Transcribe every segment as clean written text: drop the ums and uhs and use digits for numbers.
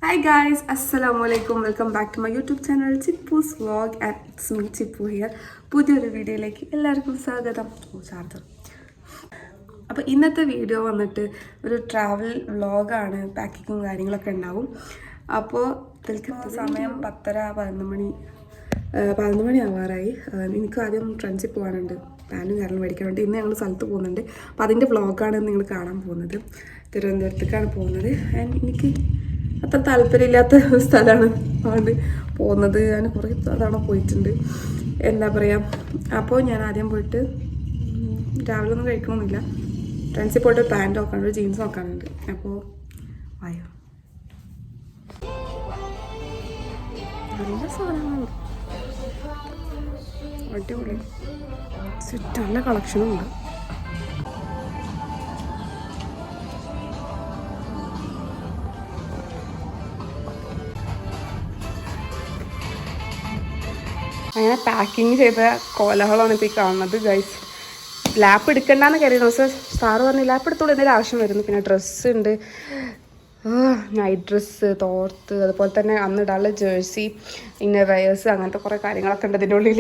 Hi guys, Assalamualaikum. Welcome back to my YouTube channel Chippu's Vlog and it's me Chippu here. പുതിയൊരു വീഡിയോയിലേക്ക് എല്ലാവർക്കും സ്വാഗതം. അപ്പോൾ ഇന്നത്തെ വീഡിയോ വന്നിട്ട് ഒരു ട്രാവൽ വ്ളോഗാണ്. പാക്കിങ്ങും കാര്യങ്ങളൊക്കെ ഉണ്ടാവും. അപ്പോൾ സമയം 11 മണി ആവാറായി. എനിക്ക് ആദ്യം ഫ്രണ്ട്സിൽ പോകാനുണ്ട്, പാനും കാരണം മേടിക്കാൻ വേണ്ടി. ഇന്ന് ഞങ്ങൾ സ്ഥലത്ത് പോകുന്നുണ്ട്. അപ്പോൾ അതിൻ്റെ വ്ളോഗാണ് നിങ്ങൾ കാണാൻ പോകുന്നത്. തിരുവനന്തപുരത്തേക്കാണ് പോകുന്നത്. ആൻഡ് എനിക്ക് അത്ര താല്പര്യമില്ലാത്ത സ്ഥലമാണ് അതുകൊണ്ട് പോകുന്നത്. ഞാൻ കുറേ തവണ പോയിട്ടുണ്ട്, എന്താ പറയുക. അപ്പോൾ ഞാൻ ആദ്യം പോയിട്ട് രാവിലെ ഒന്നും കഴിക്കണമെന്നില്ല. ഫ്രണ്ട്സിൽ പോയിട്ട് പാൻറ്റ് നോക്കാനുണ്ട്, ജീൻസ് നോക്കാനുണ്ട്. അപ്പോൾ ആയോ നല്ല സാധനമാണ്, അടിപൊളി സെറ്റ്, നല്ല കളക്ഷനും ഉണ്ട്. അങ്ങനെ പാക്കിങ് ചെയ്ത കോലഹളമാണ് ഇപ്പോൾ ഈ കാണുന്നത് ഗൈസ്. ലാപ്പ് എടുക്കണ്ടെന്ന് കരുതുന്നു, പക്ഷേ സാറ് പറഞ്ഞ് ലാപ്പ് എടുത്തോളൂ, എന്തെങ്കിലും ആവശ്യം വരുന്നു. പിന്നെ ഡ്രസ്സ് ഉണ്ട്, നൈറ്റ് ഡ്രസ്സ്, തോർത്ത്, അതുപോലെ തന്നെ അന്നിടാനുള്ള ജേഴ്സി, ഇന്നർ വെയേഴ്സ്, അങ്ങനത്തെ കുറേ കാര്യങ്ങളൊക്കെ ഉണ്ട് ഇതിൻ്റെ ഉള്ളിൽ.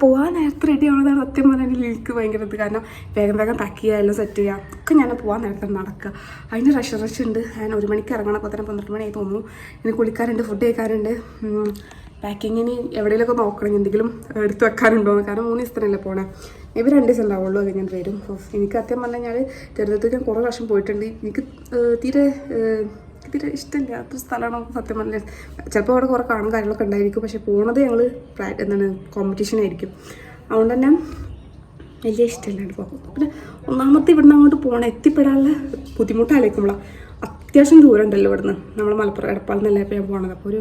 പോകാൻ നേരത്തെ റെഡി ആവുന്നതാണ് സത്യം പറഞ്ഞാൽ എനിക്ക് ഭയങ്കര ഇത്. കാരണം വേഗം വേഗം പാക്ക് ചെയ്യുക, എല്ലാം സെറ്റ് ചെയ്യുക ഒക്കെ ഞാൻ പോകാൻ നേരത്തെ നടക്കുക. അതിന് റഷ് ഉണ്ട്. ഞാൻ 1 മണിക്ക് ഇറങ്ങണം. അപ്പോൾ തന്നെ 12 മണിയായി തോന്നുന്നു. ഇനി കുളിക്കാറുണ്ട്, ഫുഡ് കഴിക്കാറുണ്ട്. പാക്കിങ്ങിന് എവിടെയെങ്കിലുമൊക്കെ നോക്കണം, എന്തെങ്കിലും എടുത്ത് വെക്കാനുണ്ടോയെന്ന്. കാരണം 3 ദിവസത്തിനല്ലേ പോകണേ. മേ ബി 2 ദിവസം ഉണ്ടാവുള്ളൂ, അത് ഞാൻ വരും. എനിക്ക് സത്യം പറഞ്ഞാൽ ഞാൻ തിരുവനന്തപുരത്ത് ഞാൻ കുറേ പ്രാവശ്യം പോയിട്ടുണ്ട്. എനിക്ക് തീരെ ഇഷ്ടമില്ലാത്തൊരു സ്ഥലമാണ് സത്യം പറഞ്ഞാൽ. ചിലപ്പോൾ അവിടെ കുറേ കാണും കാര്യങ്ങളൊക്കെ ഉണ്ടായിരിക്കും, പക്ഷേ പോണത് ഞങ്ങൾ കോമ്പറ്റീഷനായിരിക്കും. അതുകൊണ്ട് തന്നെ വലിയ ഇഷ്ടമില്ലാണ്ട് പോകും. പിന്നെ ഒന്നാമത്തെ ഇവിടുന്ന് അങ്ങോട്ട് പോകണം, എത്തിപ്പെടാനുള്ള ബുദ്ധിമുട്ടായിരിക്കുമ്പോഴാണ്. അത്യാവശ്യം ദൂരം ഉണ്ടല്ലോ ഇവിടുന്ന്. നമ്മൾ മലപ്പുറം എടപ്പാളിൽ നിന്നല്ലേ ഇപ്പോൾ ഞാൻ പോകണത്. അപ്പോൾ ഒരു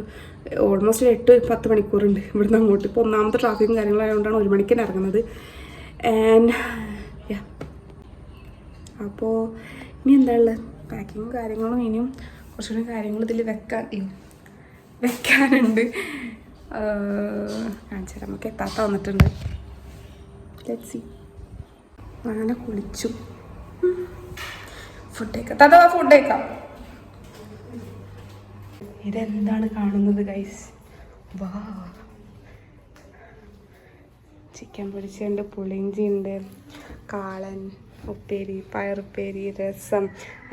ഓൾമോസ്റ്റ് 8-10 മണിക്കൂറുണ്ട് ഇവിടുന്ന് അങ്ങോട്ട്. ഇപ്പോൾ ഒന്നാമത്തെ ട്രാഫിക്കും കാര്യങ്ങളായതുകൊണ്ടാണ് 1 മണിക്ക് തന്നെ ഇറങ്ങുന്നത്. ആൻഡ് അപ്പോൾ ഇനി എന്താ ഉള്ളത്, പാക്കിങ്ങും കാര്യങ്ങളും ഇനിയും കുറച്ചുകൂടി കാര്യങ്ങൾ ഇതിൽ വെക്കാനുണ്ട്. കാണിച്ചാൽ നമുക്ക് എത്താത്ത വന്നിട്ടുണ്ട്. Let's see. അങ്ങനെ കുളിച്ചു, ഫുഡ് കഴിക്കാം. ഇതെന്താണ് കാണുന്നത് ഗൈസ്? വാ, ചിക്കൻ പൊരിച്ചുണ്ട്, പുളിയിഞ്ചി ഉണ്ട്, കാളൻ, ഉപ്പേരി, പയറുപ്പേരി, രസം,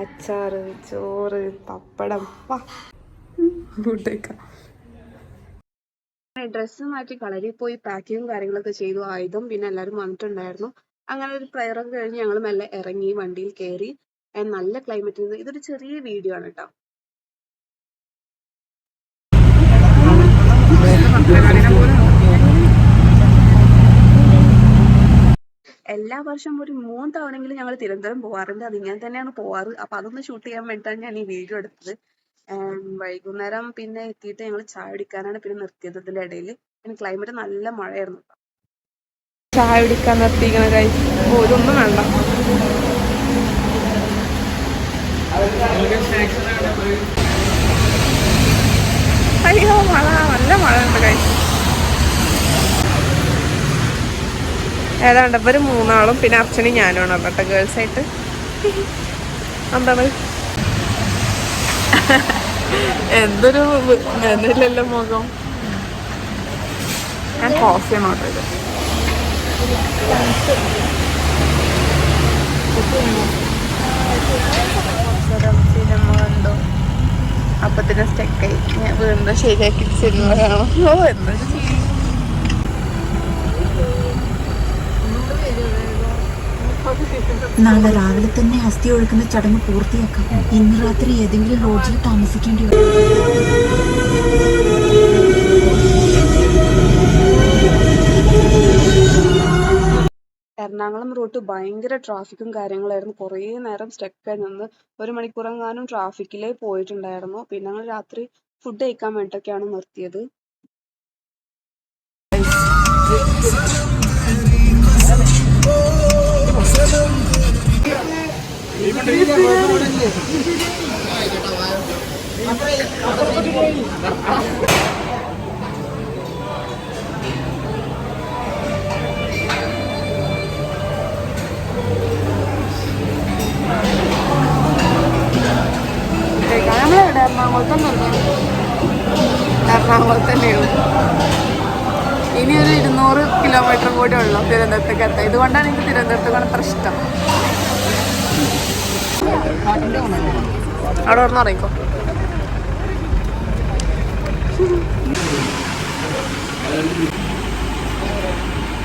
അച്ചാറ്, ചോറ്, പപ്പടം. വാ, ഫുഡ് കഴിക്കാം. ഡ്രസ്സ് മാറ്റി കളരിൽ പോയി പാക്കിങ്ങും കാര്യങ്ങളൊക്കെ ചെയ്തു. ആയുധം പിന്നെ എല്ലാവരും വന്നിട്ടുണ്ടായിരുന്നു. അങ്ങനെ ഒരു പ്രയറൊക്കെ കഴിഞ്ഞ് ഞങ്ങൾ മെല്ലെ ഇറങ്ങി, വണ്ടിയിൽ കയറി. നല്ല ക്ലൈമറ്റ്. ഇതൊരു ചെറിയ വീഡിയോ ആണ് കേട്ടോ. എല്ലാ വർഷവും ഒരു 3 തവണയെങ്കിലും ഞങ്ങൾ തിരുവനന്തപുരം പോകാറുണ്ട്. അത് ഇങ്ങനെ തന്നെയാണ് പോവാറ്. അപ്പൊ അതൊന്ന് ഷൂട്ട് ചെയ്യാൻ വേണ്ടിയിട്ടാണ് ഞാൻ ഈ വീഡിയോ എടുത്തത്. വൈകുന്നേരം പിന്നെ എത്തിയിട്ട് ഞങ്ങൾ ചായ കുടിക്കാനാണ് പിന്നെ നിർത്തിയത്. ഇതിന്റെ ഇടയിൽ പിന്നെ ക്ലൈമറ്റ് നല്ല മഴയായിരുന്നു. ചായ കുടിക്കാൻ നിർത്തിയിരിക്കണ കഴിച്ച് ഇതൊന്നും വേണ്ട. അയ്യോ മഴ, നല്ല മഴ ഉണ്ട് കഴിച്ച്. ഏതാണ്ട് ഇവർ 3 ആളും പിന്നെ അർച്ചനയും ഞാനുമാണ് കേട്ടോ ഗേൾസായിട്ട്. എന്താണ് എന്തൊരു മെനയില്ലല്ലോ മുഖം. ഞാൻ കോഫിയാണ് ഓർഡർ ചെയ്തത്. സിനിമ കണ്ടു, അപ്പത്തിന് സ്റ്റെക്കായി. ഞാൻ വീണ്ടും ശരിയാക്കി സിനിമ കാണാം. ഓ എന്തൊരു ചെയ്യും. നാളെ രാവിലെ തന്നെ അസ്ഥി ഒഴുക്കുന്ന ചടങ്ങ് പൂർത്തിയാക്കാം. ഇന്ന് രാത്രി ഏതെങ്കിലും ലോഡ്ജിൽ താമസിക്കേണ്ടി വരും. എറണാകുളം റൂട്ട് ഭയങ്കര ട്രാഫിക്കും കാര്യങ്ങളായിരുന്നു. കുറേ നേരം സ്റ്റക്കായി നിന്ന് 1 മണിക്കൂറെങ്ങാനും ട്രാഫിക്കിലേ പോയിട്ടുണ്ടായിരുന്നു. പിന്നെ ഞങ്ങൾ രാത്രി ഫുഡ് കഴിക്കാൻ വേണ്ടിയിട്ടൊക്കെയാണ് നിർത്തിയത്. എറണാകുളത്ത് തന്നെയാണ്. ഇനി ഒരു 200 കിലോമീറ്റർ കൂടി ഉള്ളു തിരുവനന്തപുരത്തേക്ക് എത്താം. ഇതുകൊണ്ടാണ് എനിക്ക് തിരുവനന്തപുരത്തേക്ക് അത്ര ഇഷ്ടം. അവിടെ ഓർമ്മ അറിയിക്കോ.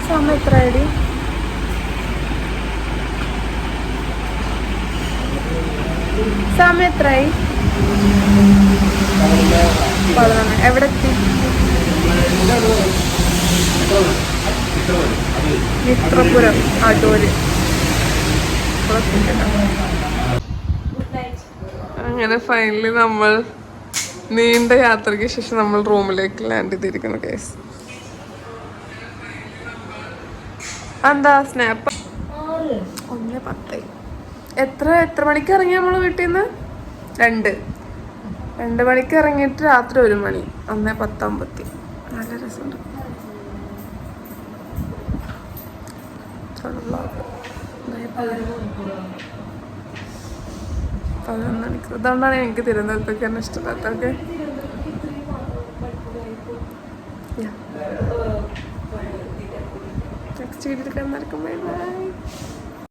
സമയം എത്ര ഐഡി? സമയം എത്രയായി? 11. എവിടെ എത്തി? മിത്രപുരം, അടൂര്. അങ്ങനെ ഫൈനലി നമ്മൾ നീണ്ട യാത്രയ്ക്ക് ശേഷം നമ്മൾ റൂമിലേക്ക് ലാൻഡ് ചെയ്തിരിക്കുന്നു കേസ്. എന്താ സ്നാപ്പ് 1:10. എത്ര മണിക്ക് ഇറങ്ങി നമ്മള് വീട്ടിൽ നിന്ന്? 2 മണിക്ക് ഇറങ്ങിയിട്ട് രാത്രി 1 മണി. 1:10. നല്ല രസമുണ്ട്. അതുകൊണ്ടാണ് എനിക്ക് തിരുവനന്തപുരത്തേക്ക് തന്നെ ഇഷ്ടപ്പെടാത്ത. നെക്സ്റ്റ് വീഡിയോയിൽ കാണുന്നവർക്കും ബൈ ബൈ.